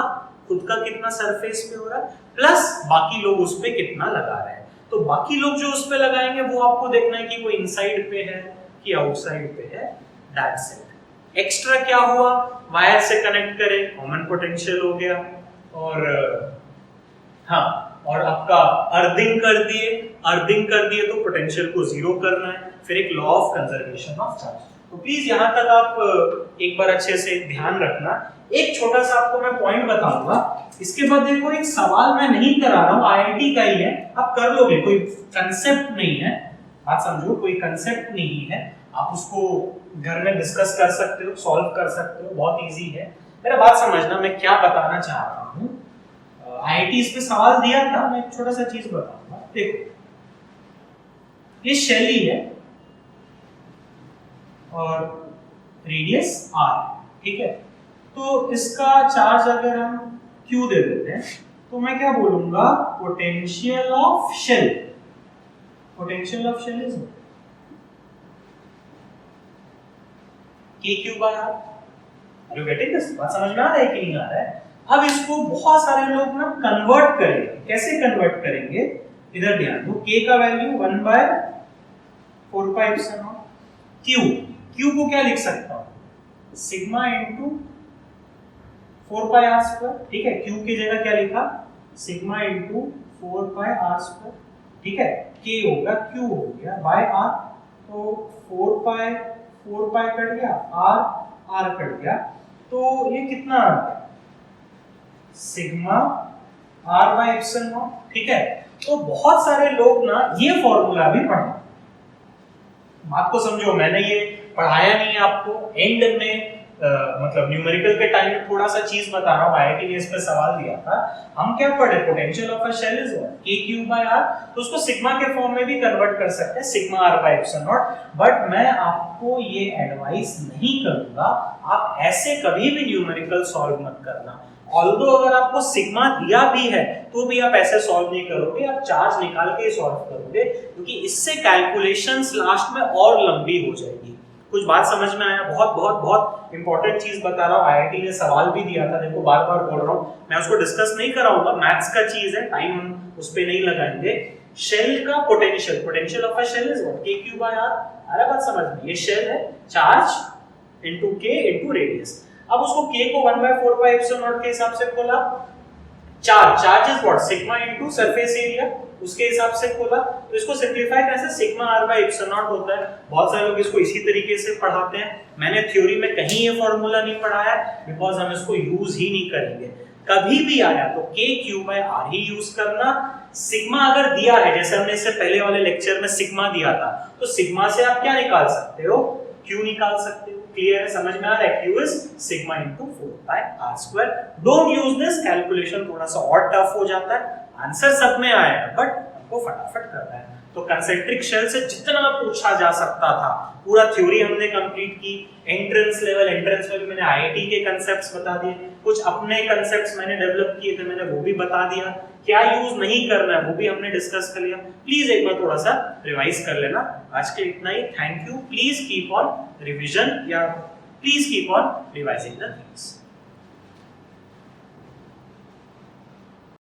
Speaker 1: का कितना सरफेस पे हो रहा है, प्लस बाकी लोग उस पे कितना लगा रहे हैं। तो बाकी लोग जो उस पे लगाएंगे वो आपको देखना है कि वो इनसाइड पे है कि आउटसाइड पे है, दैट्स इट। एक्स्ट्रा क्या हुआ, वायर से कनेक्ट करें, कॉमन पोटेंशियल हो गया, और हाँ, और आपका अर्थिंग कर दिए तो पोटेंशियल को जीरो करना है, फिर एक law of conservation of charge. तो प्लीज यहाँ तक आप एक बार अच्छे से ध्यान रखना। एक छोटा सा आपको मैं पॉइंट बताऊंगा, इसके बाद देखो एक सवाल मैं नहीं करा रहा हूँ, आईआईटी का ही है, आप कर लोगे, कोई कंसेप्ट नहीं है, बात समझो, कोई कंसेप्ट नहीं है, आप उसको घर में डिस्कस कर सकते हो, सॉल्व कर सकते हो, बहुत इजी है। मेरा बात समझना, मैं क्या बताना चाह रहा हूँ। आईआईटी इस पे सवाल दिया था, मैं एक छोटा सा चीज बताऊंगा। देखो ये शेल ही है और रेडियस r, ठीक है, तो इसका चार्ज अगर हम q दे देते हैं तो मैं क्या बोलूंगा, potential of shell, potential of shell is kq/r। Are you getting this? बात समझ में आ रहा है कि नहीं आ रहा है? अब इसको बहुत सारे लोग ना कन्वर्ट करेंगे। कैसे कन्वर्ट करेंगे, इधर ध्यान दो, k का वैल्यू 1/4πε0 q को क्या लिख सकता हूं, सिग्मा इनटू 4πr², ठीक है, q की जगह क्या लिखा, सिग्मा इनटू 4πr², ठीक है, k होगा, q हो गया बाय r, तो 4π कट गया, r कट गया, तो ये कितना आ गया, सिग्मा r/ε0, ठीक है। तो बहुत सारे लोग ना ये फॉर्मूला भी पढ़ा, बात को समझो, मैंने ये पढ़ाया नहीं है आपको, एंड में मतलब न्यूमेरिकल के टाइम में थोड़ा सा चीज बता रहा हूँ, आईआईटी ने इस पे सवाल दिया था, हम क्या पढ़े, potential of a shell is kq/r, तो उसको सिग्मा के फॉर्म में भी कन्वर्ट कर सकते हैं, सिग्मा r/ε0, बट मैं आपको ये एडवाइस नहीं करूंगा, आप ऐसे कभी भी न्यूमेरिकल सॉल्व मत करना। ऑल्दो अगर आपको सिग्मा दिया भी है तो भी आप ऐसे सॉल्व नहीं करोगे, आप चार्ज निकाल के ही सॉल्व करोगे, क्योंकि इससे कैलकुलेशंस लास्ट में और लंबी हो जाएगी। कुछ बात समझ में आया? बहुत बहुत बहुत इंपॉर्टेंट चीज बता रहा हूँ, आईआईटी ने सवाल भी दिया था, देखो बार बार बोल रहा हूँ, मैं उसको डिस्कस नहीं कराऊंगा, मैथ्स का चीज है, टाइम हम उस पे नहीं लगाएंगे। शेल का potential, potential of a shell is what, kq/r। अरे बात समझ में, ये शेल है, charge into k into radius. अब उसको k को 1/4πε0 के हिसाब से खोला, charge is what, sigma into surface area, उसके हिसाब से खोला, तो इसको सिंपलीफाई कैसे, सिग्मा r/ε0 होता है। बहुत सारे लोग इसको इसी तरीके से पढ़ाते हैं, मैंने थ्योरी में कहीं ये फॉर्मूला नहीं पढ़ाया, बिकॉज हम इसको यूज ही नहीं करेंगे। कभी भी आया तो kq/r ही यूज करना। सिग्मा अगर दिया है, जैसे हमने इससे पहले वाले लेक्चर में सिग्मा दिया था, तो सिग्मा से आप क्या निकाल सकते हो, q निकाल सकते हो। क्लियर है, समझ में आ रहा है? q is sigma into 4πr²। Don't use this, calculation थोड़ा सा और टफ हो जाता है, आंसर सब में आएगा बट हमको फटाफट करना है। तो कंसेंट्रिक शेल से जितना पूछा जा सकता था, पूरा थ्योरी हमने कंप्लीट की। एंट्रेंस लेवल मैंने आईआईटी के कांसेप्ट्स बता दिए, कुछ अपने कांसेप्ट्स मैंने डेवलप किए थे, मैंने वो भी बता दिया, क्या यूज नहीं करना है वो भी हमने डिस्कस कर लिया। प्लीज एक बार थोड़ा सा रिवाइज कर लेना। आज के इतना ही, thank you. Please keep on revision, या please keep on revising the things.